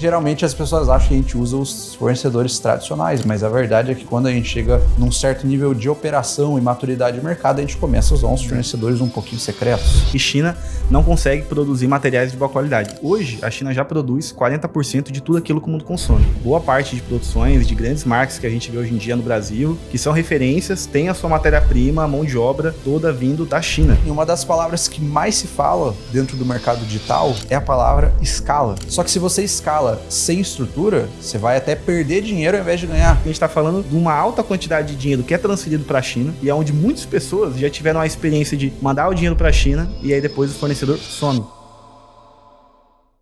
Geralmente as pessoas acham que a gente usa os fornecedores tradicionais, mas a verdade é que quando a gente chega num certo nível de operação e maturidade de mercado, a gente começa a usar uns fornecedores um pouquinho secretos. E China não consegue produzir materiais de boa qualidade. Hoje, a China já produz 40% de tudo aquilo que o mundo consome. Boa parte de produções de grandes marcas que a gente vê hoje em dia no Brasil, que são referências, tem a sua matéria-prima, a mão de obra toda vindo da China. E uma das palavras que mais se fala dentro do mercado digital é a palavra escala. Só que se você escala sem estrutura, você vai até perder dinheiro ao invés de ganhar. A gente está falando de uma alta quantidade de dinheiro que é transferido para a China e é onde muitas pessoas já tiveram a experiência de mandar o dinheiro para a China e aí depois o fornecedor some.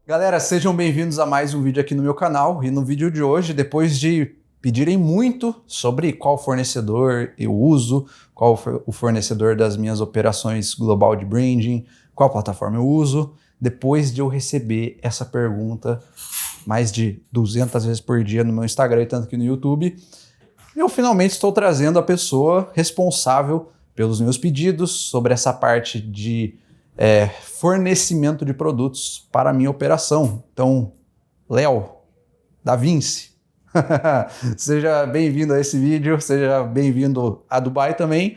Galera, sejam bem-vindos a mais um vídeo aqui no meu canal. E no vídeo de hoje, depois de pedirem muito sobre qual fornecedor eu uso, qual o fornecedor das minhas operações global de branding, qual plataforma eu uso, depois de eu receber essa pergunta mais de 200 vezes por dia no meu Instagram e tanto aqui no YouTube, eu finalmente estou trazendo a pessoa responsável pelos meus pedidos sobre essa parte de fornecimento de produtos para a minha operação. Então, Léo da Vinci, seja bem-vindo a esse vídeo, seja bem-vindo a Dubai também.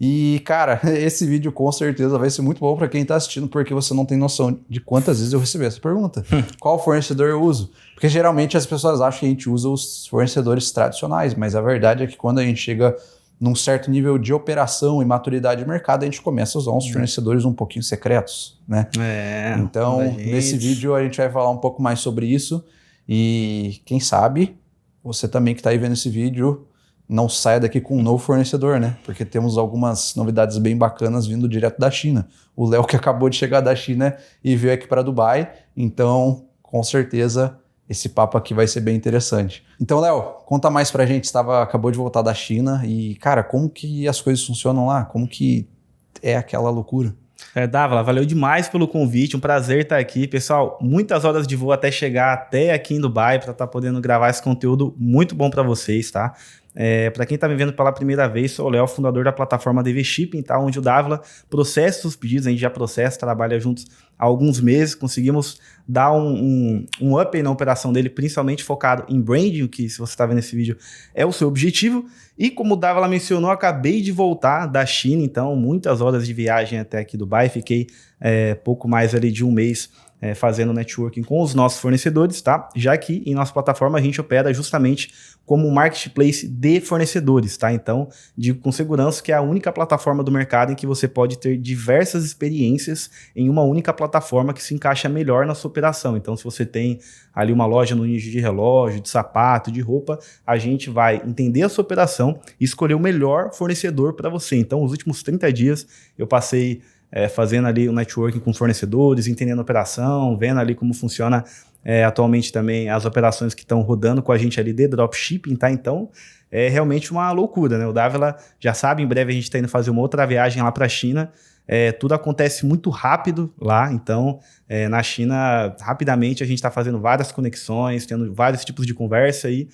E, cara, esse vídeo com certeza vai ser muito bom para quem está assistindo, porque você não tem noção de quantas vezes eu recebi essa pergunta. Qual fornecedor eu uso? Porque geralmente as pessoas acham que a gente usa os fornecedores tradicionais, mas a verdade é que quando a gente chega num certo nível de operação e maturidade de mercado, a gente começa a usar uns fornecedores um pouquinho secretos, né? Então, nesse vídeo a gente vai falar um pouco mais sobre isso e quem sabe você também que está aí vendo esse vídeo não saia daqui com um novo fornecedor, né? Porque temos algumas novidades bem bacanas vindo direto da China. O Léo que acabou de chegar da China e veio aqui para Dubai, então com certeza esse papo aqui vai ser bem interessante. Então, Léo, conta mais pra gente, acabou de voltar da China e, cara, como que as coisas funcionam lá? Como que é aquela loucura? Dávila, valeu demais pelo convite, um prazer estar aqui. Pessoal, muitas horas de voo até chegar até aqui em Dubai para estar podendo gravar esse conteúdo muito bom para vocês, tá? Para quem está me vendo pela primeira vez, sou o Léo, fundador da plataforma DV Shipping, tá? Onde o Dávila processa os pedidos, a gente já processa, trabalha juntos há alguns meses, conseguimos dar um up na operação dele, principalmente focado em branding, que se você está vendo esse vídeo é o seu objetivo. E como o Dávila mencionou, acabei de voltar da China, então muitas horas de viagem até aqui Dubai, fiquei pouco mais ali de um mês fazendo networking com os nossos fornecedores, tá? Já que em nossa plataforma a gente opera justamente como um marketplace de fornecedores, tá? Então, digo com segurança que é a única plataforma do mercado em que você pode ter diversas experiências em uma única plataforma que se encaixa melhor na sua operação. Então, se você tem ali uma loja no nicho de relógio, de sapato, de roupa, a gente vai entender a sua operação e escolher o melhor fornecedor para você. Então, os últimos 30 dias eu passei fazendo ali o networking com fornecedores, entendendo a operação, vendo ali como funciona atualmente também as operações que estão rodando com a gente ali de dropshipping, tá? Então, é realmente uma loucura, né? O Dávila já sabe, em breve a gente está indo fazer uma outra viagem lá para a China. Tudo acontece muito rápido lá, então na China, rapidamente a gente está fazendo várias conexões, tendo vários tipos de conversa aí.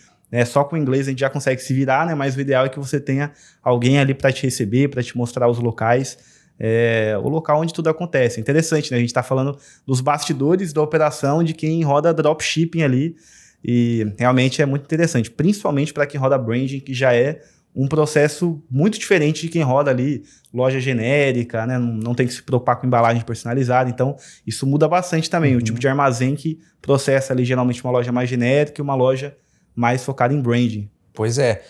Só com o inglês a gente já consegue se virar, né? Mas o ideal é que você tenha alguém ali para te receber, para te mostrar os locais. O local onde tudo acontece. Interessante, né? A gente está falando dos bastidores da operação de quem roda dropshipping ali e realmente é muito interessante, principalmente para quem roda branding, que já é um processo muito diferente de quem roda ali loja genérica, né? Não tem que se preocupar com embalagem personalizada, então isso muda bastante também, o tipo de armazém que processa ali geralmente uma loja mais genérica e uma loja mais focada em branding. Pois é.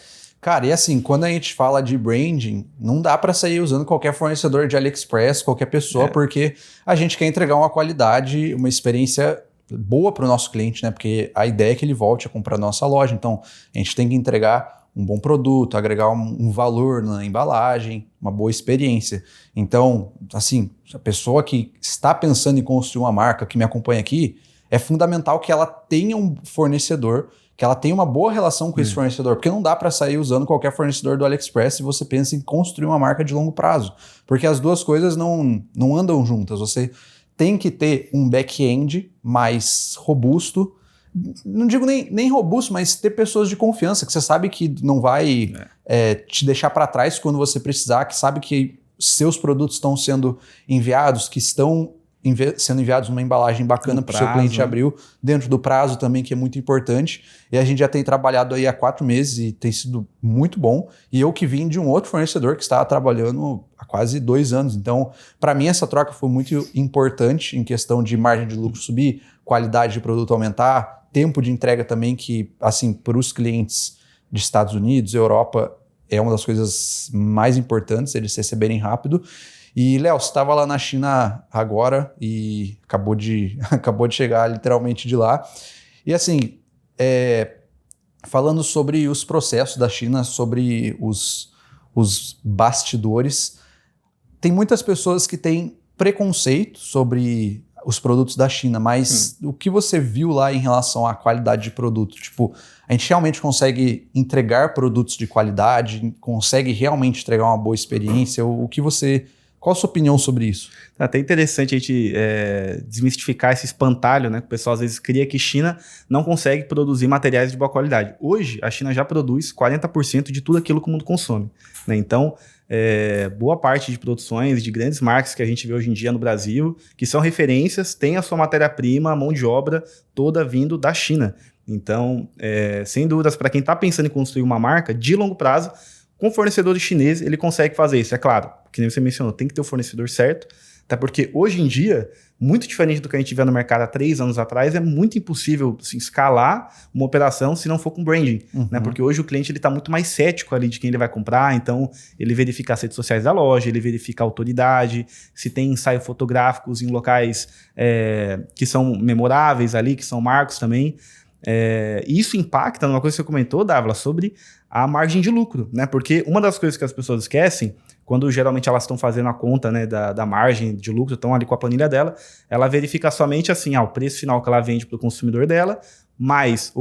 Cara, e assim, quando a gente fala de branding, não dá para sair usando qualquer fornecedor de AliExpress, qualquer pessoa, porque a gente quer entregar uma qualidade, uma experiência boa para o nosso cliente, né? Porque a ideia é que ele volte a comprar a nossa loja. Então, a gente tem que entregar um bom produto, agregar um valor na embalagem, uma boa experiência. Então, assim, a pessoa que está pensando em construir uma marca, que me acompanha aqui, é fundamental que ela tenha um fornecedor, que ela tenha uma boa relação com esse fornecedor, porque não dá para sair usando qualquer fornecedor do AliExpress se você pensa em construir uma marca de longo prazo, porque as duas coisas não andam juntas. Você tem que ter um back-end mais robusto, não digo nem robusto, mas ter pessoas de confiança, que você sabe que não vai te deixar para trás quando você precisar, que sabe que seus produtos estão sendo enviados, que estão sendo enviados numa embalagem bacana para o seu cliente abrir dentro do prazo também, que é muito importante. E a gente já tem trabalhado aí há 4 meses e tem sido muito bom. E eu que vim de um outro fornecedor que estava trabalhando há quase 2 anos. Então, para mim, essa troca foi muito importante em questão de margem de lucro subir, qualidade de produto aumentar, tempo de entrega também, que, assim, para os clientes de Estados Unidos, Europa, é uma das coisas mais importantes, eles receberem rápido. E, Léo, você estava lá na China agora e acabou de chegar literalmente de lá. E assim, falando sobre os processos da China, sobre os bastidores, tem muitas pessoas que têm preconceito sobre os produtos da China, mas o que você viu lá em relação à qualidade de produto? Tipo, a gente realmente consegue entregar produtos de qualidade, consegue realmente entregar uma boa experiência? Qual a sua opinião sobre isso? É até interessante a gente desmistificar esse espantalho, né? Que o pessoal às vezes cria que China não consegue produzir materiais de boa qualidade. Hoje, a China já produz 40% de tudo aquilo que o mundo consome, né? Então, boa parte de produções de grandes marcas que a gente vê hoje em dia no Brasil, que são referências, tem a sua matéria-prima, a mão de obra toda vindo da China. Então, sem dúvidas, para quem está pensando em construir uma marca de longo prazo, com fornecedores chineses, ele consegue fazer isso. É claro, que nem você mencionou, tem que ter o fornecedor certo, até porque hoje em dia, muito diferente do que a gente vê no mercado há 3 anos atrás, é muito impossível assim, escalar uma operação se não for com branding, né? Porque hoje o cliente está muito mais cético ali de quem ele vai comprar, então ele verifica as redes sociais da loja, ele verifica a autoridade, se tem ensaios fotográficos em locais que são memoráveis ali, que são marcos também. E isso impacta numa coisa que você comentou, Dávila, sobre a margem de lucro, né? Porque uma das coisas que as pessoas esquecem, quando geralmente elas estão fazendo a conta, né, da margem de lucro, estão ali com a planilha dela, ela verifica somente assim, o preço final que ela vende para o consumidor dela, mais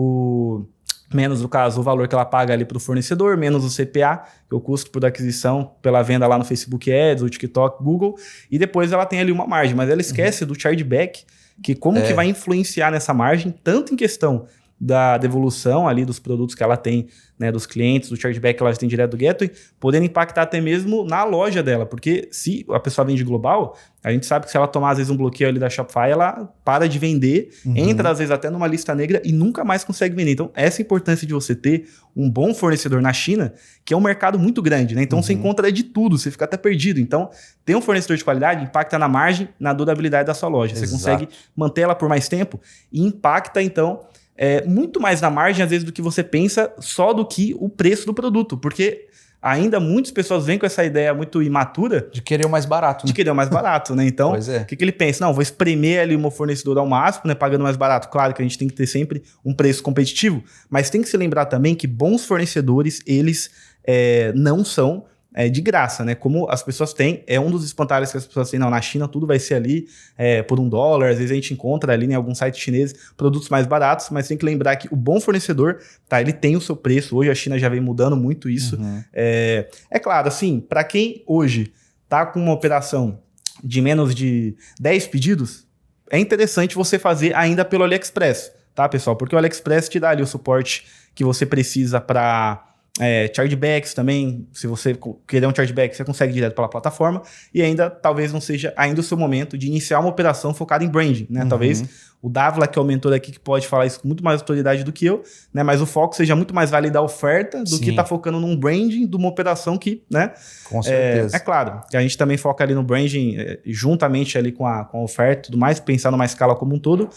menos, no caso, o valor que ela paga ali para o fornecedor, menos o CPA, que é o custo por aquisição pela venda lá no Facebook Ads, o TikTok, Google, e depois ela tem ali uma margem, mas ela esquece do chargeback, que que vai influenciar nessa margem, tanto em questão da devolução ali dos produtos que ela tem, né, dos clientes, do chargeback que ela tem direto do Gateway, podendo impactar até mesmo na loja dela, porque se a pessoa vende global, a gente sabe que se ela tomar às vezes um bloqueio ali da Shopify, ela para de vender, entra às vezes até numa lista negra e nunca mais consegue vender. Então, essa importância de você ter um bom fornecedor na China, que é um mercado muito grande, né? Então, você encontra de tudo, você fica até perdido. Então, ter um fornecedor de qualidade impacta na margem, na durabilidade da sua loja. Você consegue manter ela por mais tempo e impacta, então, muito mais na margem, às vezes, do que você pensa, só do que o preço do produto. Porque ainda muitas pessoas vêm com essa ideia muito imatura de querer o mais barato, né? De querer o mais barato, né? Então, o que ele pensa? Não, vou espremer ali o meu fornecedor ao máximo, né? Pagando mais barato. Claro que a gente tem que ter sempre um preço competitivo, mas tem que se lembrar também que bons fornecedores, eles não são de graça, né? Como as pessoas têm, é um dos espantalhos que as pessoas têm. Não, na China tudo vai ser ali por $1, às vezes a gente encontra ali em algum site chinês produtos mais baratos, mas tem que lembrar que o bom fornecedor, tá, ele tem o seu preço. Hoje a China já vem mudando muito isso. É claro, assim, para quem hoje tá com uma operação de menos de 10 pedidos, é interessante você fazer ainda pelo AliExpress, tá, pessoal? Porque o AliExpress te dá ali o suporte que você precisa para chargebacks também. Se você querer um chargeback, você consegue direto pela plataforma, e ainda talvez não seja ainda o seu momento de iniciar uma operação focada em branding, né? Talvez o Dávila, que é o mentor aqui, que pode falar isso com muito mais autoridade do que eu, né? Mas o foco seja muito mais validar a oferta do que tá focando num branding de uma operação que, né? Com certeza. É claro, que a gente também foca ali no branding juntamente ali com a oferta e tudo mais, pensar numa escala como um todo.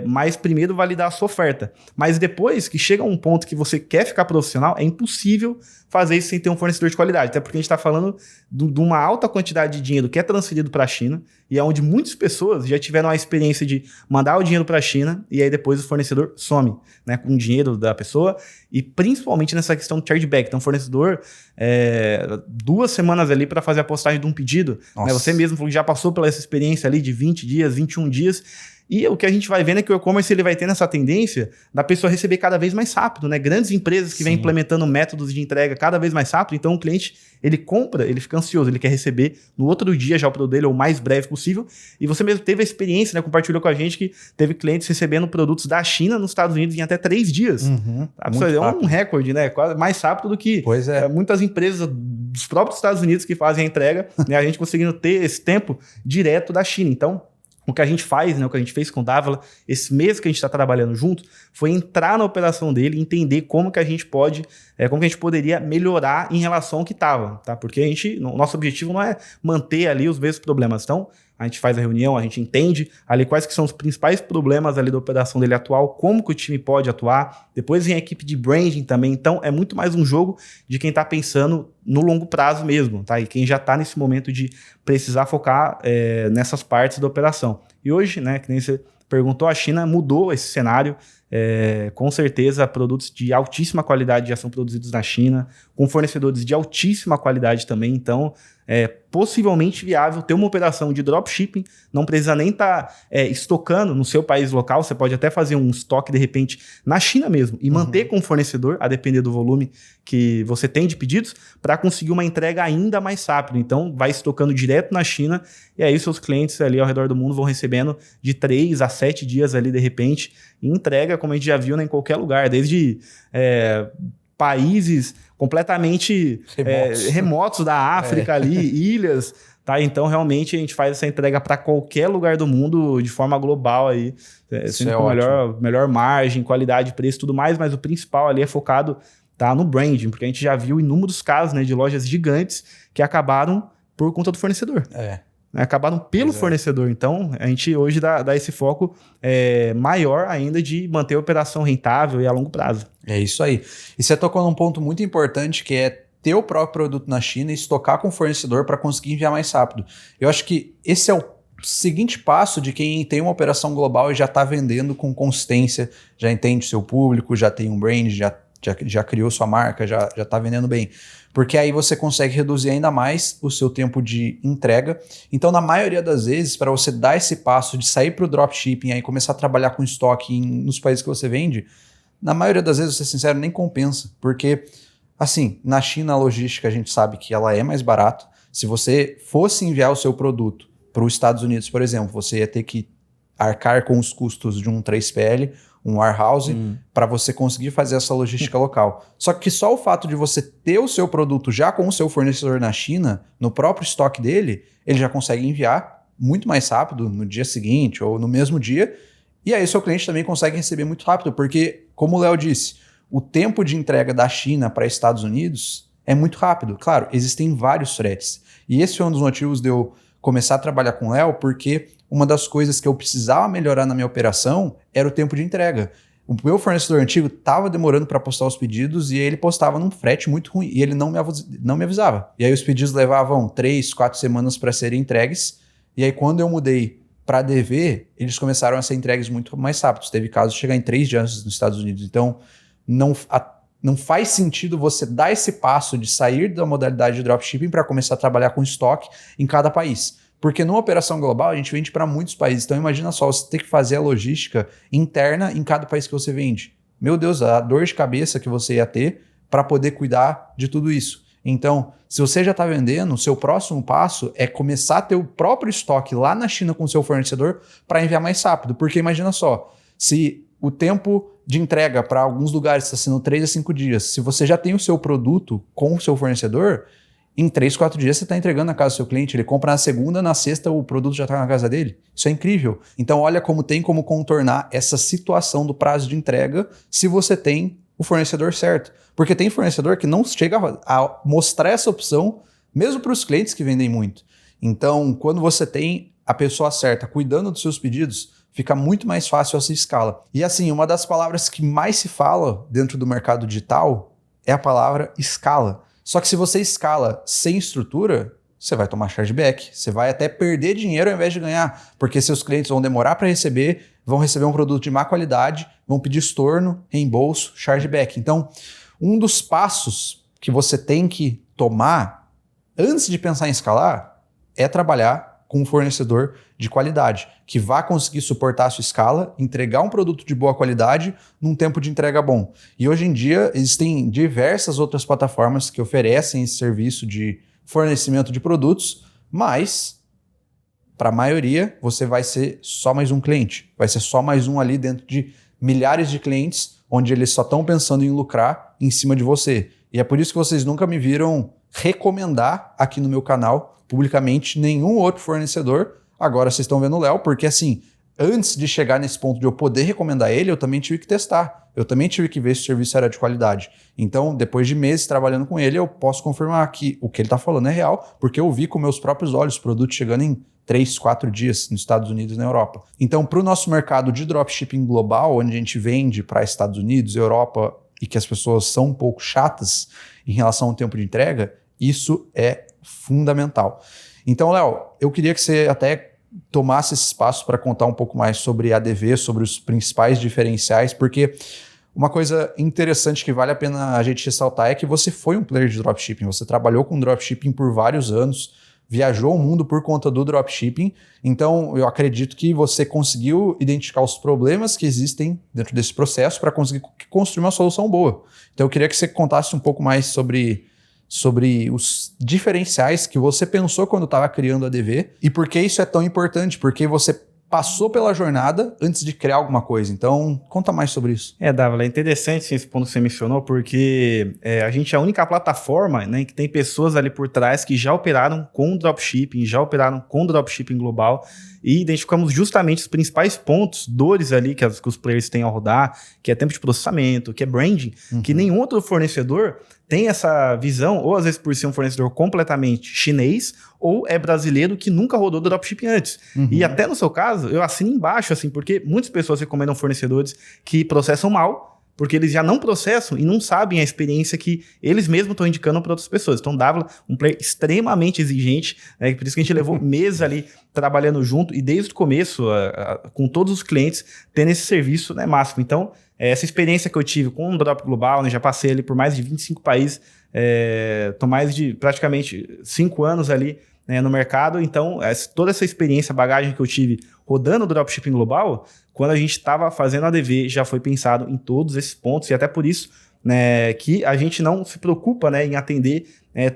Mas primeiro validar a sua oferta. Mas depois que chega um ponto que você quer ficar profissional, é impossível fazer isso sem ter um fornecedor de qualidade. Até porque a gente está falando de uma alta quantidade de dinheiro que é transferido para a China, e é onde muitas pessoas já tiveram a experiência de mandar o dinheiro para a China e aí depois o fornecedor some, né, com o dinheiro da pessoa, e principalmente nessa questão do chargeback. Então o fornecedor, 2 semanas ali para fazer a postagem de um pedido, né, você mesmo já passou pela essa experiência ali de 20 dias, 21 dias, e o que a gente vai vendo é que o e-commerce ele vai tendo essa tendência da pessoa receber cada vez mais rápido, né? Grandes empresas que vêm implementando métodos de entrega cada vez mais rápido, então o cliente, ele compra, ele fica ansioso, ele quer receber no outro dia já o produto dele, ou o mais breve possível, e você mesmo teve a experiência, né? Compartilhou com a gente que teve clientes recebendo produtos da China nos Estados Unidos em até 3 dias. É um recorde, né? Quase mais rápido do que muitas empresas dos próprios Estados Unidos que fazem a entrega, né? A gente conseguindo ter esse tempo direto da China. Então, O que a gente faz, né, o que a gente fez com o Dávila, esse mês que a gente está trabalhando junto, foi entrar na operação dele e entender como que a gente pode, como que a gente poderia melhorar em relação ao que estava, tá? Porque nosso objetivo não é manter ali os mesmos problemas. Então, a gente faz a reunião, a gente entende ali quais que são os principais problemas ali da operação dele atual, como que o time pode atuar. Depois vem a equipe de branding também. Então, é muito mais um jogo de quem está pensando no longo prazo mesmo, tá? E quem já está nesse momento de precisar focar nessas partes da operação. E hoje, né, que nem você perguntou, a China mudou esse cenário. Com certeza, produtos de altíssima qualidade já são produzidos na China, com fornecedores de altíssima qualidade também. Então, é possivelmente viável ter uma operação de dropshipping, não precisa nem estar estocando no seu país local, você pode até fazer um estoque, de repente, na China mesmo, e manter com o fornecedor, a depender do volume que você tem de pedidos, para conseguir uma entrega ainda mais rápido. Então, vai estocando direto na China, e aí seus clientes ali ao redor do mundo vão recebendo de 3 a 7 dias ali, de repente, e entrega, como a gente já viu, né, em qualquer lugar, desde países completamente remotos da África ali, ilhas, tá? Então, realmente, a gente faz essa entrega para qualquer lugar do mundo de forma global aí, sempre com melhor margem, qualidade, preço e tudo mais, mas o principal ali é focado, tá, no branding, porque a gente já viu inúmeros casos, né, de lojas gigantes que acabaram por conta do fornecedor. Acabaram pelo fornecedor. Então, a gente hoje dá esse foco maior ainda de manter a operação rentável e a longo prazo. É isso aí. E você tocou num ponto muito importante, que é ter o próprio produto na China e estocar com o fornecedor para conseguir enviar mais rápido. Eu acho que esse é o seguinte passo de quem tem uma operação global e já está vendendo com consistência, já entende seu público, já tem um brand, já criou sua marca, já está vendendo bem. Porque aí você consegue reduzir ainda mais o seu tempo de entrega. Então, na maioria das vezes, para você dar esse passo de sair para o dropshipping e começar a trabalhar com estoque nos países que você vende, na maioria das vezes, vou ser sincero, nem compensa. Porque, assim, na China a logística a gente sabe que ela é mais barata. Se você fosse enviar o seu produto para os Estados Unidos, por exemplo, você ia ter que arcar com os custos de um 3PL, um warehouse, para você conseguir fazer essa logística local. Só que só o fato de você ter o seu produto já com o seu fornecedor na China, no próprio estoque dele, ele já consegue enviar muito mais rápido no dia seguinte ou no mesmo dia, e aí seu cliente também consegue receber muito rápido, porque, como o Léo disse, o tempo de entrega da China para Estados Unidos é muito rápido. Claro, existem vários fretes. E esse foi um dos motivos de eu começar a trabalhar com o Léo, porque uma das coisas que eu precisava melhorar na minha operação era o tempo de entrega. O meu fornecedor antigo estava demorando para postar os pedidos e ele postava num frete muito ruim e ele não me avisava. E aí os pedidos levavam 3, 4 semanas para serem entregues. E aí quando eu mudei para DV, eles começaram a ser entregues muito mais rápidos. Teve casos de chegar em 3 dias nos Estados Unidos. Então não faz sentido você dar esse passo de sair da modalidade de dropshipping para começar a trabalhar com estoque em cada país. Porque numa operação global a gente vende para muitos países. Então imagina só, você ter que fazer a logística interna em cada país que você vende. Meu Deus, a dor de cabeça que você ia ter para poder cuidar de tudo isso. Então, se você já está vendendo, o seu próximo passo é começar a ter o próprio estoque lá na China com o seu fornecedor para enviar mais rápido. Porque imagina só, se o tempo de entrega para alguns lugares está sendo 3 a 5 dias, se você já tem o seu produto com o seu fornecedor, em 3, 4 dias você está entregando na casa do seu cliente, ele compra na segunda, na sexta o produto já está na casa dele. Isso é incrível. Então olha como tem como contornar essa situação do prazo de entrega se você tem o fornecedor certo. Porque tem fornecedor que não chega a mostrar essa opção, mesmo para os clientes que vendem muito. Então, quando você tem a pessoa certa cuidando dos seus pedidos, fica muito mais fácil essa escala. E assim, uma das palavras que mais se fala dentro do mercado digital é a palavra escala. Só que se você escala sem estrutura, você vai tomar chargeback. Você vai até perder dinheiro ao invés de ganhar, porque seus clientes vão demorar para receber, vão receber um produto de má qualidade, vão pedir estorno, reembolso, chargeback. Então, um dos passos que você tem que tomar antes de pensar em escalar é trabalhar com um fornecedor de qualidade, que vá conseguir suportar a sua escala, entregar um produto de boa qualidade num tempo de entrega bom. E hoje em dia existem diversas outras plataformas que oferecem esse serviço de fornecimento de produtos, mas para a maioria você vai ser só mais um cliente, vai ser só mais um ali dentro de milhares de clientes, onde eles só estão pensando em lucrar em cima de você. E é por isso que vocês nunca me viram recomendar aqui no meu canal publicamente nenhum outro fornecedor, Agora vocês estão vendo o Léo, porque assim, antes de chegar nesse ponto de eu poder recomendar ele, eu também tive que testar. Eu também tive que ver se o serviço era de qualidade. Então, depois de meses trabalhando com ele, eu posso confirmar que o que ele está falando é real, porque eu vi com meus próprios olhos o produto chegando em 3, 4 dias nos Estados Unidos e na Europa. Então, para o nosso mercado de dropshipping global, onde a gente vende para Estados Unidos, Europa, e que as pessoas são um pouco chatas em relação ao tempo de entrega, isso é fundamental. Então, Léo, eu queria que você até tomasse esse espaço para contar um pouco mais sobre ADV, sobre os principais diferenciais, porque uma coisa interessante que vale a pena a gente ressaltar é que você foi um player de dropshipping, você trabalhou com dropshipping por vários anos, viajou o mundo por conta do dropshipping, então eu acredito que você conseguiu identificar os problemas que existem dentro desse processo para conseguir construir uma solução boa. Então eu queria que você contasse um pouco mais sobre os diferenciais que você pensou quando estava criando a ADV e por que isso é tão importante, porque você passou pela jornada antes de criar alguma coisa. Então, conta mais sobre isso. Dávila, é interessante esse ponto que você mencionou, porque a gente é a única plataforma, né, que tem pessoas ali por trás que já operaram com dropshipping, já operaram com dropshipping global e identificamos justamente os principais pontos, dores ali que os players têm ao rodar, que é tempo de processamento, que é branding, que nenhum outro fornecedor tem essa visão, ou às vezes por ser um fornecedor completamente chinês, ou é brasileiro que nunca rodou dropshipping antes. E até no seu caso, eu assino embaixo, assim, porque muitas pessoas recomendam fornecedores que processam mal, porque eles já não processam e não sabem a experiência que eles mesmos estão indicando para outras pessoas. Então, Dávila, um player extremamente exigente, né? Por isso que a gente levou meses ali trabalhando junto e desde o começo, com todos os clientes, tendo esse serviço, né, máximo. Então, essa experiência que eu tive com o Drop Global, né, já passei ali por mais de 25 países, tô mais de praticamente 5 anos ali, né, no mercado. Então, toda essa experiência, bagagem que eu tive rodando o Dropshipping Global, quando a gente estava fazendo a ADV, já foi pensado em todos esses pontos e até por isso, né, que a gente não se preocupa, né, em atender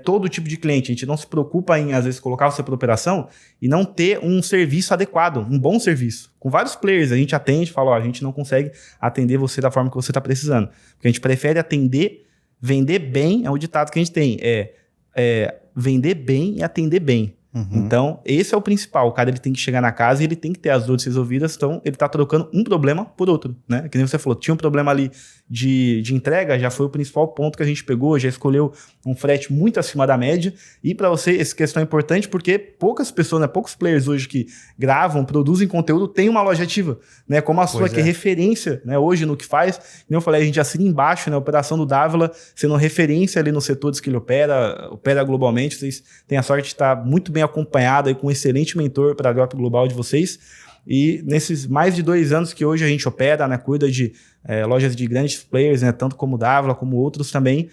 todo tipo de cliente. A gente não se preocupa em, às vezes, colocar você para operação e não ter um serviço adequado, um bom serviço. Com vários players, a gente atende e fala, ó, a gente não consegue atender você da forma que você está precisando. Porque a gente prefere atender, vender bem, é o ditado que a gente tem, vender bem e atender bem. Então, esse é o principal. O cara ele tem que chegar na casa e ele tem que ter as dores resolvidas. Então, ele está trocando um problema por outro, né? Que nem você falou, tinha um problema ali de entrega, já foi o principal ponto que a gente pegou, já escolheu um frete muito acima da média. E para você, essa questão é importante porque poucas pessoas, né, poucos players hoje que gravam, produzem conteúdo, têm uma loja ativa, né? Como a sua, que é referência, né, hoje no que faz. Como eu falei, a gente assina embaixo, né? A operação do Dávila, sendo referência ali nos setores que ele opera globalmente. Vocês têm a sorte de estar muito bem acompanhado aí com um excelente mentor para a Drop Global de vocês. E nesses mais de 2 anos que hoje a gente opera, né, cuida de lojas de grandes players, né, tanto como Dávila, como outros também,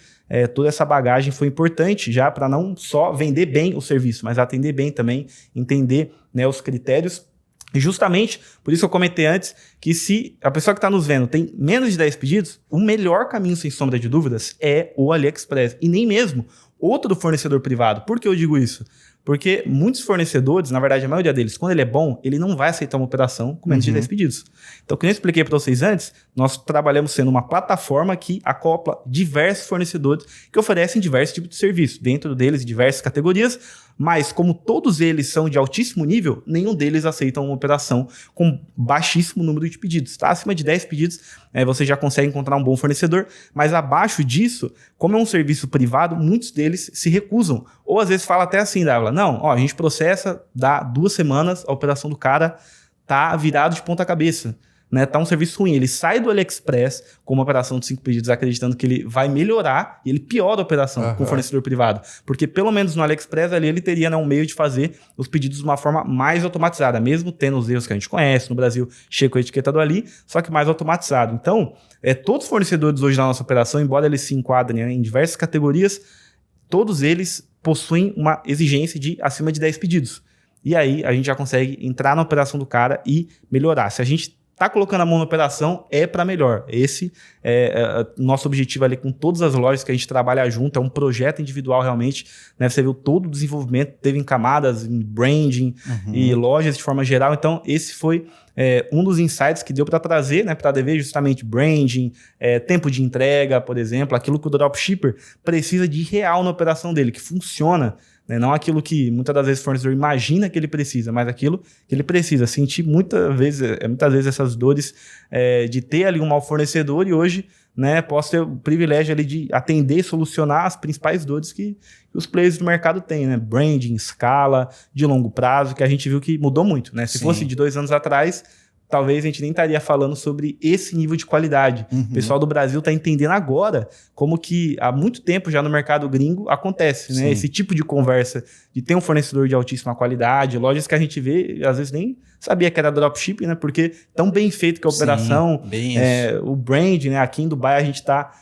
toda essa bagagem foi importante já para não só vender bem o serviço, mas atender bem também, entender, né, os critérios. E justamente, por isso eu comentei antes, que se a pessoa que está nos vendo tem menos de 10 pedidos, o melhor caminho, sem sombra de dúvidas, é o AliExpress. E nem mesmo outro fornecedor privado. Por que eu digo isso? Porque muitos fornecedores, na verdade a maioria deles, quando ele é bom, ele não vai aceitar uma operação com menos de 10 pedidos. Então, como eu expliquei para vocês antes, nós trabalhamos sendo uma plataforma que acopla diversos fornecedores que oferecem diversos tipos de serviço, dentro deles diversas categorias, mas como todos eles são de altíssimo nível, nenhum deles aceita uma operação com baixíssimo número de pedidos. Tá? Acima de 10 pedidos, você já consegue encontrar um bom fornecedor, mas abaixo disso, como é um serviço privado, muitos deles se recusam. Ou às vezes fala até assim, Dávila, não, a gente processa, dá 2 semanas, a operação do cara tá virado de ponta cabeça. Né, tá um serviço ruim, ele sai do AliExpress com uma operação de 5 pedidos acreditando que ele vai melhorar e ele piora a operação com o fornecedor privado, porque pelo menos no AliExpress ali ele teria, né, um meio de fazer os pedidos de uma forma mais automatizada, mesmo tendo os erros que a gente conhece, no Brasil chega com a etiqueta do Ali, só que mais automatizado. Então, todos os fornecedores hoje da nossa operação, embora eles se enquadrem em diversas categorias, todos eles possuem uma exigência de acima de 10 pedidos. E aí a gente já consegue entrar na operação do cara e melhorar. Se a gente tá colocando a mão na operação, é para melhor. Esse é nosso objetivo ali com todas as lojas que a gente trabalha junto, é um projeto individual realmente, né? Você viu todo o desenvolvimento, teve em camadas, em branding e lojas de forma geral, então esse foi um dos insights que deu para trazer, né, para a ADV, justamente branding, tempo de entrega, por exemplo, aquilo que o dropshipper precisa de real na operação dele, que funciona, né? Não aquilo que muitas das vezes o fornecedor imagina que ele precisa, mas aquilo que ele precisa. Sentir muitas vezes essas dores de ter ali um mau fornecedor e hoje, né, posso ter o privilégio ali de atender e solucionar as principais dores que os players do mercado têm, né? Branding, escala, de longo prazo, que a gente viu que mudou muito, né? Se fosse de 2 anos atrás, talvez a gente nem estaria falando sobre esse nível de qualidade. O pessoal do Brasil está entendendo agora como que há muito tempo já no mercado gringo acontece, né? Esse tipo de conversa de ter um fornecedor de altíssima qualidade, lojas que a gente vê, às vezes nem sabia que era dropshipping, né? Porque tão bem feito que a operação, o brand, né? Aqui em Dubai a gente está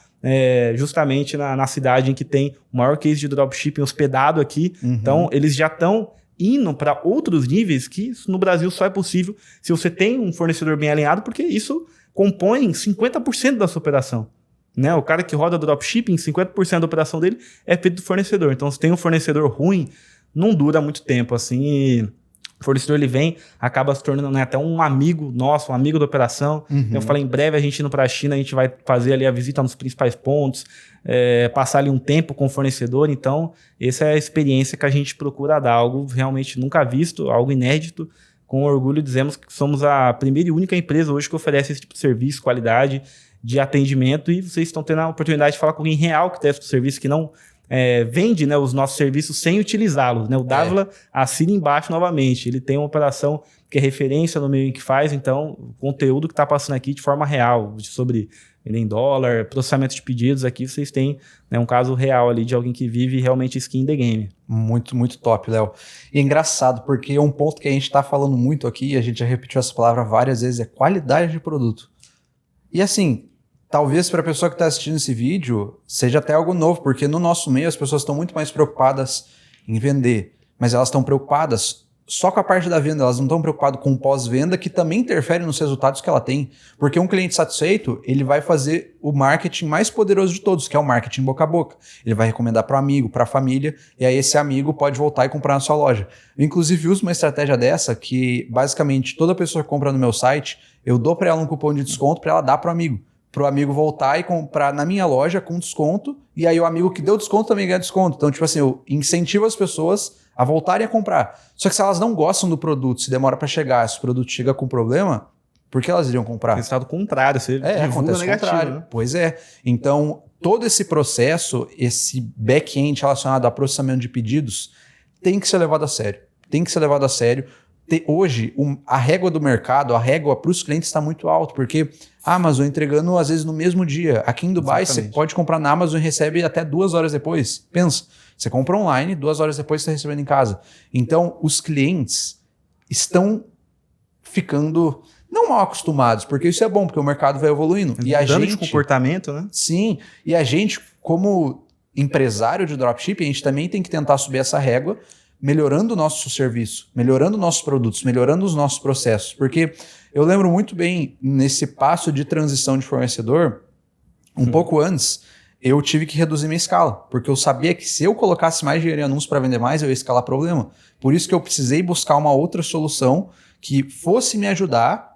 justamente na cidade em que tem o maior case de dropshipping hospedado aqui. Então, eles já estão indo para outros níveis que no Brasil só é possível se você tem um fornecedor bem alinhado, porque isso compõe 50% da sua operação. Né? O cara que roda dropshipping, 50% da operação dele é feito do fornecedor. Então, se tem um fornecedor ruim, não dura muito tempo. Assim, e o fornecedor ele vem, acaba se tornando, né, até um amigo nosso, um amigo da operação. Eu falei, em breve a gente indo para a China, a gente vai fazer ali a visita nos principais pontos, passar ali um tempo com o fornecedor. Então, essa é a experiência que a gente procura dar, algo realmente nunca visto, algo inédito. Com orgulho dizemos que somos a primeira e única empresa hoje que oferece esse tipo de serviço, qualidade de atendimento, e vocês estão tendo a oportunidade de falar com alguém real que testa o serviço, que não vende, né, os nossos serviços sem utilizá-los. Né? O Dávila assina embaixo novamente. Ele tem uma operação que é referência no meio em que faz, então o conteúdo que está passando aqui de forma real, sobre vender em dólar, processamento de pedidos, aqui vocês têm, né, um caso real ali de alguém que vive realmente skin in the game. Muito, muito top, Léo. E é engraçado, porque é um ponto que a gente está falando muito aqui, a gente já repetiu essa palavra várias vezes, é qualidade de produto. E assim, talvez para a pessoa que está assistindo esse vídeo seja até algo novo, porque no nosso meio as pessoas estão muito mais preocupadas em vender, mas elas estão preocupadas só com a parte da venda, elas não estão preocupadas com o pós-venda, que também interfere nos resultados que ela tem. Porque um cliente satisfeito, ele vai fazer o marketing mais poderoso de todos, que é o marketing boca a boca. Ele vai recomendar para o amigo, para a família, e aí esse amigo pode voltar e comprar na sua loja. Eu, inclusive, uso uma estratégia dessa, que basicamente toda pessoa que compra no meu site, eu dou para ela um cupom de desconto para ela dar para o amigo voltar e comprar na minha loja com desconto, e aí o amigo que deu desconto também ganha desconto. Então, tipo assim, eu incentivo as pessoas a voltarem a comprar. Só que se elas não gostam do produto, se demora para chegar, se o produto chega com problema, por que elas iriam comprar? Resultado contrário, você acontece negativo, o contrário. Né? Pois é. Então, todo esse processo, esse back-end relacionado a processamento de pedidos, tem que ser levado a sério. Tem que ser levado a sério. Hoje, a régua do mercado, a régua para os clientes está muito alta, porque a Amazon entregando às vezes no mesmo dia. Aqui em Dubai, você pode comprar na Amazon e recebe até 2 horas depois. Pensa, você compra online, 2 horas depois você está recebendo em casa. Então, os clientes estão ficando não mal acostumados, porque isso é bom, porque o mercado vai evoluindo. E a gente, de comportamento, né? Sim, e a gente, como empresário de dropshipping, a gente também tem que tentar subir essa régua, melhorando o nosso serviço, melhorando nossos produtos, melhorando os nossos processos. Porque eu lembro muito bem, nesse passo de transição de fornecedor, um pouco antes, eu tive que reduzir minha escala, porque eu sabia que se eu colocasse mais dinheiro em anúncios para vender mais, eu ia escalar problema. Por isso que eu precisei buscar uma outra solução que fosse me ajudar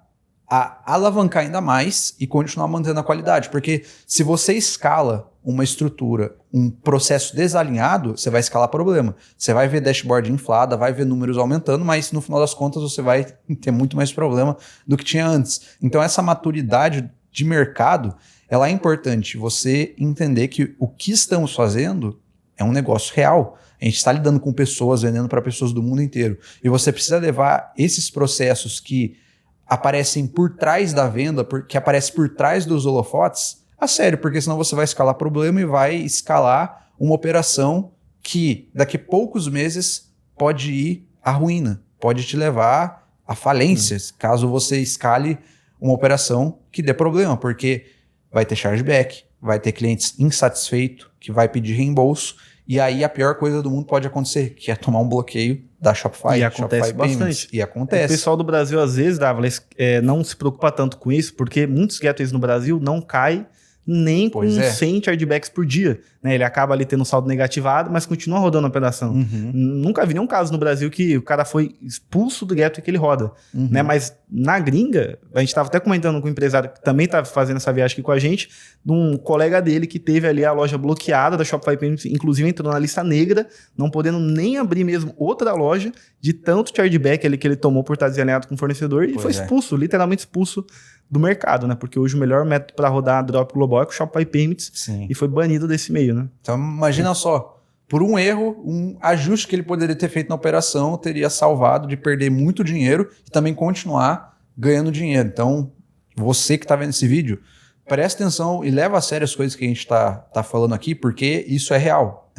a alavancar ainda mais e continuar mantendo a qualidade. Porque se você escala uma estrutura, um processo desalinhado, você vai escalar problema. Você vai ver dashboard inflada, vai ver números aumentando, mas no final das contas você vai ter muito mais problema do que tinha antes. Então essa maturidade de mercado, ela é importante. Você entender que o que estamos fazendo é um negócio real. A gente está lidando com pessoas, vendendo para pessoas do mundo inteiro. E você precisa levar esses processos que aparecem por trás da venda, que aparecem por trás dos holofotes, a sério, porque senão você vai escalar problema e vai escalar uma operação que daqui a poucos meses pode ir à ruína, pode te levar à falência, caso você escale uma operação que dê problema, porque vai ter chargeback, vai ter clientes insatisfeitos que vai pedir reembolso, e aí a pior coisa do mundo pode acontecer, que é tomar um bloqueio da Shopify. E acontece Shopify bastante. Payments. E acontece. O pessoal do Brasil, às vezes, não se preocupa tanto com isso, porque muitos gateways no Brasil não caem nem com 100 chargebacks por dia, né? Ele acaba ali tendo um saldo negativado, mas continua rodando a operação. Nunca vi nenhum caso no Brasil que o cara foi expulso do gateway que ele roda, né? Mas na gringa, a gente estava até comentando com um empresário que também estava fazendo essa viagem aqui com a gente, de um colega dele que teve ali a loja bloqueada da Shopify Payments, inclusive entrou na lista negra, não podendo nem abrir mesmo outra loja, de tanto chargeback ali que ele tomou por estar desalinhado com o fornecedor, e foi expulso, literalmente expulso do mercado, né? Porque hoje o melhor método para rodar a drop global é com o Shopify Payments. Sim. E foi banido desse meio, né? Então imagina só, por um erro, um ajuste que ele poderia ter feito na operação teria salvado de perder muito dinheiro e também continuar ganhando dinheiro. Então, você que está vendo esse vídeo, presta atenção e leva a sério as coisas que a gente tá falando aqui, porque isso é real.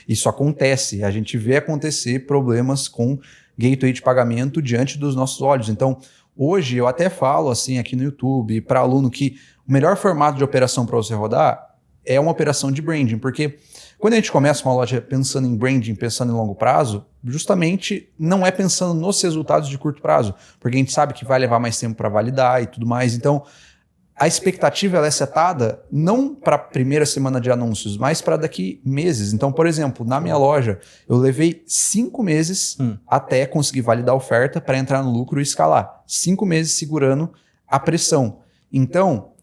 Isso acontece. A gente vê acontecer problemas com gateway de pagamento diante dos nossos olhos. Então, hoje eu até falo assim aqui no YouTube para aluno que o melhor formato de operação para você rodar é uma operação de branding, porque quando a gente começa uma loja pensando em branding, pensando em longo prazo, justamente não é pensando nos resultados de curto prazo, porque a gente sabe que vai levar mais tempo para validar e tudo mais. Então, a expectativa ela é setada não para a primeira semana de anúncios, mas para daqui meses. Então, por exemplo, na minha loja, eu levei 5 meses até conseguir validar a oferta para entrar no lucro e escalar. 5 meses segurando a pressão. Então,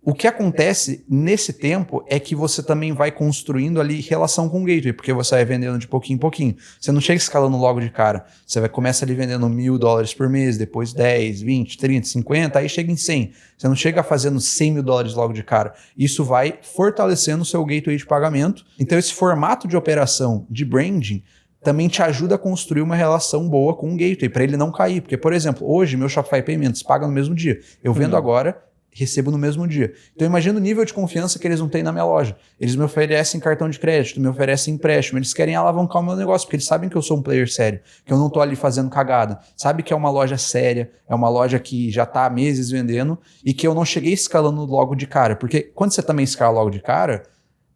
o que acontece nesse tempo é que você também vai construindo ali relação com o gateway, porque você vai vendendo de pouquinho em pouquinho. Você não chega escalando logo de cara. Você vai começar ali vendendo $1.000 por mês, depois 10, 20, 30, 50, aí chega em 100. Você não chega fazendo $100.000 logo de cara. Isso vai fortalecendo o seu gateway de pagamento. Então esse formato de operação de branding também te ajuda a construir uma relação boa com o gateway, para ele não cair. Porque, por exemplo, hoje meu Shopify Payments paga no mesmo dia. Eu vendo agora, recebo no mesmo dia. Então imagina o nível de confiança que eles não têm na minha loja. Eles me oferecem cartão de crédito, me oferecem empréstimo, eles querem alavancar o meu negócio, porque eles sabem que eu sou um player sério, que eu não tô ali fazendo cagada. Sabe que é uma loja séria, é uma loja que já tá há meses vendendo e que eu não cheguei escalando logo de cara. Porque quando você também escala logo de cara,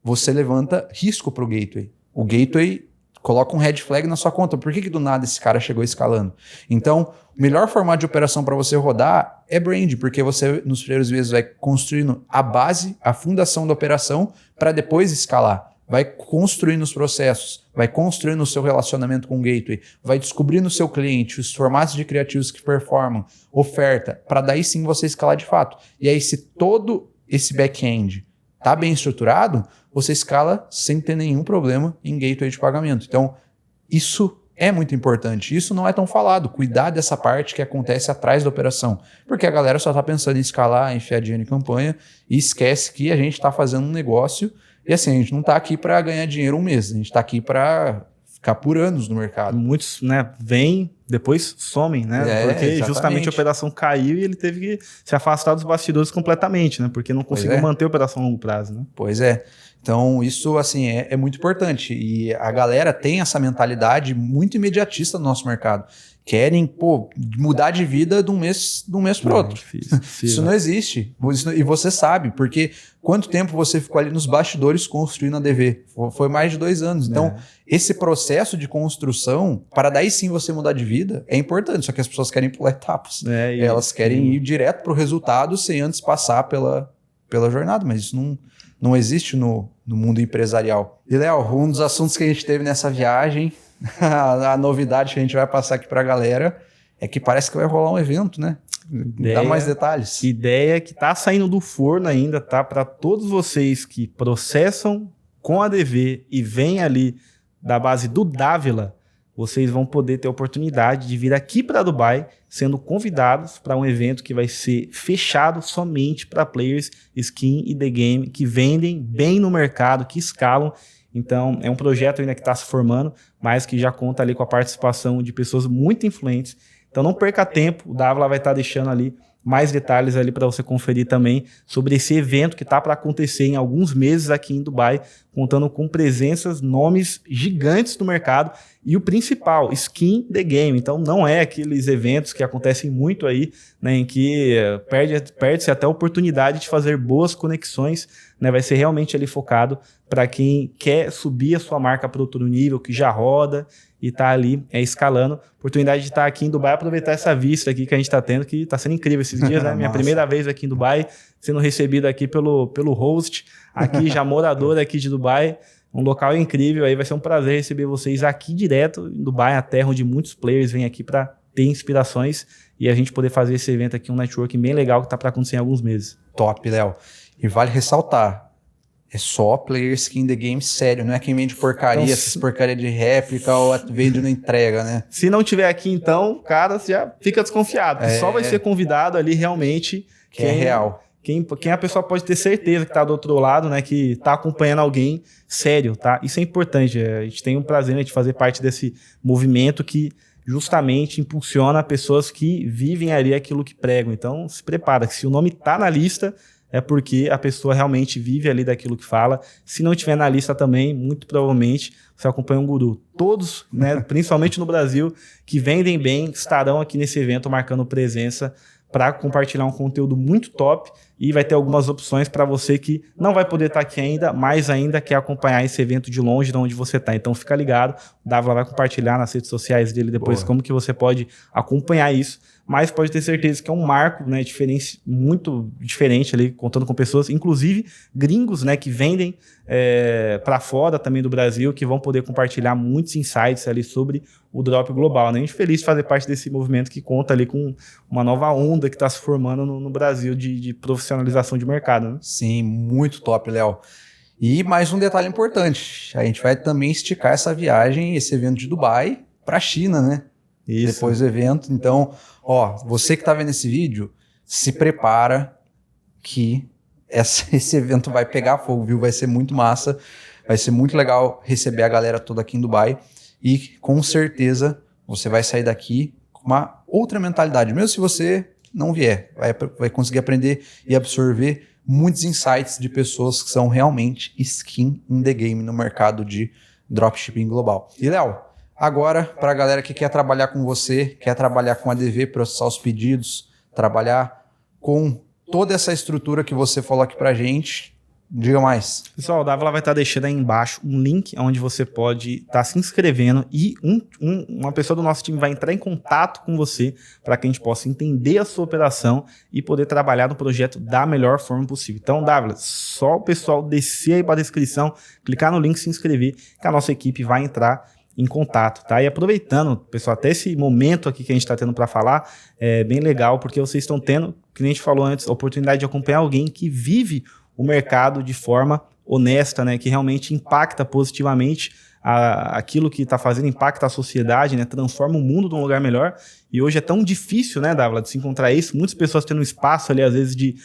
você levanta risco pro gateway. O gateway coloca um red flag na sua conta. Por que do nada esse cara chegou escalando? Então, o melhor formato de operação para você rodar é brand, porque você, nos primeiros meses, vai construindo a base, a fundação da operação, para depois escalar. Vai construindo os processos, vai construindo o seu relacionamento com o gateway, vai descobrindo o seu cliente, os formatos de criativos que performam, oferta, para daí sim você escalar de fato. E aí, se todo esse back-end está bem estruturado, você escala sem ter nenhum problema em gateway de pagamento. Então, isso é muito importante. Isso não é tão falado. Cuidar dessa parte que acontece atrás da operação. Porque a galera só está pensando em escalar, enfiar dinheiro em campanha e esquece que a gente está fazendo um negócio. E assim, a gente não está aqui para ganhar dinheiro um mês. A gente está aqui para ficar por anos no mercado. Muitos, né, vêm, depois somem, né? Porque exatamente. Justamente a operação caiu e ele teve que se afastar dos bastidores completamente, né? Porque não conseguiu manter a operação a longo prazo, né? Pois é. Então, isso assim é muito importante. E a galera tem essa mentalidade muito imediatista no nosso mercado. Querem, mudar de vida de um mês para outro. Difícil. Isso não existe. E você sabe, porque quanto tempo você ficou ali nos bastidores construindo a DV? Foi mais de 2 anos. Então, esse processo de construção, para daí sim você mudar de vida, é importante. Só que as pessoas querem pular etapas. Elas querem ir direto para o resultado sem antes passar pela jornada. Mas isso não existe no mundo empresarial. E, Léo, um dos assuntos que a gente teve nessa viagem, a novidade que a gente vai passar aqui para a galera, é que parece que vai rolar um evento, né? Dá mais detalhes. Ideia que tá saindo do forno ainda, tá? Para todos vocês que processam com a DV e vêm ali da base do Dávila, vocês vão poder ter a oportunidade de vir aqui para Dubai, sendo convidados para um evento que vai ser fechado somente para players skin e the game que vendem bem no mercado, que escalam. Então, é um projeto ainda que está se formando, mas que já conta ali com a participação de pessoas muito influentes. Então, não perca tempo, o Dávila vai estar deixando ali mais detalhes ali para você conferir também sobre esse evento que está para acontecer em alguns meses aqui em Dubai, contando com presenças, nomes gigantes do mercado e o principal, skin the game. Então não é aqueles eventos que acontecem muito aí, né, em que perde-se até a oportunidade de fazer boas conexões, né, vai ser realmente ali focado para quem quer subir a sua marca para outro nível, que já roda e tá ali escalando. Oportunidade de estar aqui em Dubai, aproveitar essa vista aqui que a gente está tendo, que está sendo incrível esses dias, né? Minha primeira vez aqui em Dubai, sendo recebido aqui pelo host, aqui já morador aqui de Dubai. Um local incrível, aí vai ser um prazer receber vocês aqui direto em Dubai, a terra onde muitos players vêm aqui para ter inspirações e a gente poder fazer esse evento aqui, um networking bem legal que tá para acontecer em alguns meses. Top, Léo. E vale ressaltar, é só player skin the game sério, não é quem vende porcaria, então, essas porcaria de réplica ou vende não entrega, né? Se não tiver aqui então, cara, você já fica desconfiado, só vai ser convidado ali realmente quem é real. Quem a pessoa pode ter certeza que está do outro lado, né, que está acompanhando alguém sério, tá? Isso é importante. A gente tem um prazer, né, de fazer parte desse movimento que justamente impulsiona pessoas que vivem ali aquilo que pregam. Então, se prepara, que se o nome está na lista, é porque a pessoa realmente vive ali daquilo que fala. Se não estiver na lista também, muito provavelmente você acompanha um guru. Todos, né, principalmente no Brasil, que vendem bem, estarão aqui nesse evento marcando presença para compartilhar um conteúdo muito top e vai ter algumas opções para você que não vai poder estar aqui ainda, mas ainda quer acompanhar esse evento de longe de onde você está. Então fica ligado, o Dávila vai compartilhar nas redes sociais dele depois como que você pode acompanhar isso, mas pode ter certeza que é um marco, né, muito diferente ali, contando com pessoas, inclusive gringos, né, que vendem para fora também do Brasil, que vão poder compartilhar muitos insights ali sobre o Drop Global, né? A gente é feliz de fazer parte desse movimento que conta ali com uma nova onda que está se formando no Brasil de profissionalização de mercado, né? Sim, muito top, Léo. E mais um detalhe importante, a gente vai também esticar essa viagem, esse evento de Dubai para a China, né? Isso. Depois do evento. Então, ó, você que está vendo esse vídeo, se prepara que esse evento vai pegar fogo, viu? Vai ser muito massa, vai ser muito legal receber a galera toda aqui em Dubai e com certeza você vai sair daqui com uma outra mentalidade, mesmo se você não vier, vai conseguir aprender e absorver muitos insights de pessoas que são realmente skin in the game no mercado de dropshipping global. E Léo, agora para a galera que quer trabalhar com você, quer trabalhar com ADV, processar os pedidos, trabalhar com toda essa estrutura que você falou aqui pra gente, diga mais. Pessoal, o Dávila vai estar deixando aí embaixo um link onde você pode estar se inscrevendo e uma pessoa do nosso time vai entrar em contato com você para que a gente possa entender a sua operação e poder trabalhar no projeto da melhor forma possível. Então, Dávila, só o pessoal descer aí para a descrição, clicar no link e se inscrever, que a nossa equipe vai entrar em contato, tá? E aproveitando, pessoal, até esse momento aqui que a gente está tendo para falar, é bem legal, porque vocês estão tendo, que a gente falou antes, a oportunidade de acompanhar alguém que vive o mercado de forma honesta, né? Que realmente impacta positivamente aquilo que está fazendo, impacta a sociedade, né? Transforma o mundo num lugar melhor. E hoje é tão difícil, né, Dávila, de se encontrar isso. Muitas pessoas tendo um espaço ali, às vezes, de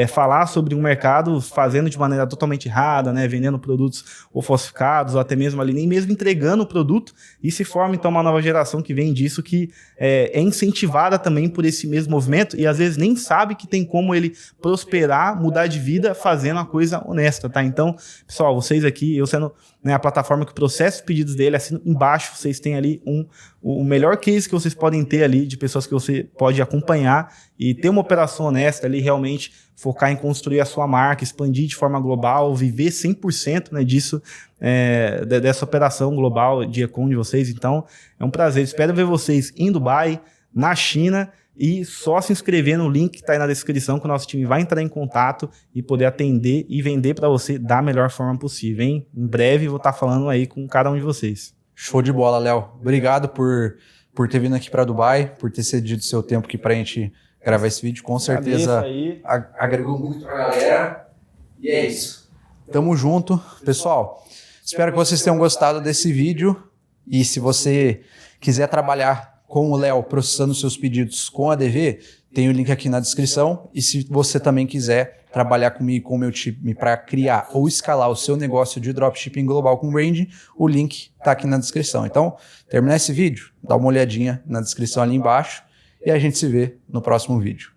falar sobre um mercado fazendo de maneira totalmente errada, né, vendendo produtos ou falsificados, ou até mesmo ali, nem mesmo entregando o produto. E se forma, então, uma nova geração que vem disso, que é incentivada também por esse mesmo movimento e, às vezes, nem sabe que tem como ele prosperar, mudar de vida, fazendo a coisa honesta, tá? Então, pessoal, vocês aqui, eu sendo, né, a plataforma que processa os pedidos dele, assim, embaixo vocês têm ali o melhor case que vocês podem ter ali de pessoas que você pode acompanhar e ter uma operação honesta ali, realmente focar em construir a sua marca, expandir de forma global, viver 100%, né, disso, dessa operação global de e-com de vocês. Então, é um prazer. Espero ver vocês em Dubai, na China, e só se inscrever no link que está aí na descrição que o nosso time vai entrar em contato e poder atender e vender para você da melhor forma possível, hein? Em breve vou estar falando aí com cada um de vocês. Show de bola, Léo. Obrigado por ter vindo aqui para Dubai, por ter cedido seu tempo aqui para a gente gravar esse vídeo. Com certeza agregou muito para a galera. E é isso. Tamo junto. Pessoal, espero que vocês tenham gostado desse vídeo. E se você quiser trabalhar com o Léo processando seus pedidos com ADV, tem o link aqui na descrição. E se você também quiser trabalhar comigo e com o meu time para criar ou escalar o seu negócio de dropshipping global com branding, o link está aqui na descrição. Então, terminar esse vídeo, dá uma olhadinha na descrição ali embaixo e a gente se vê no próximo vídeo.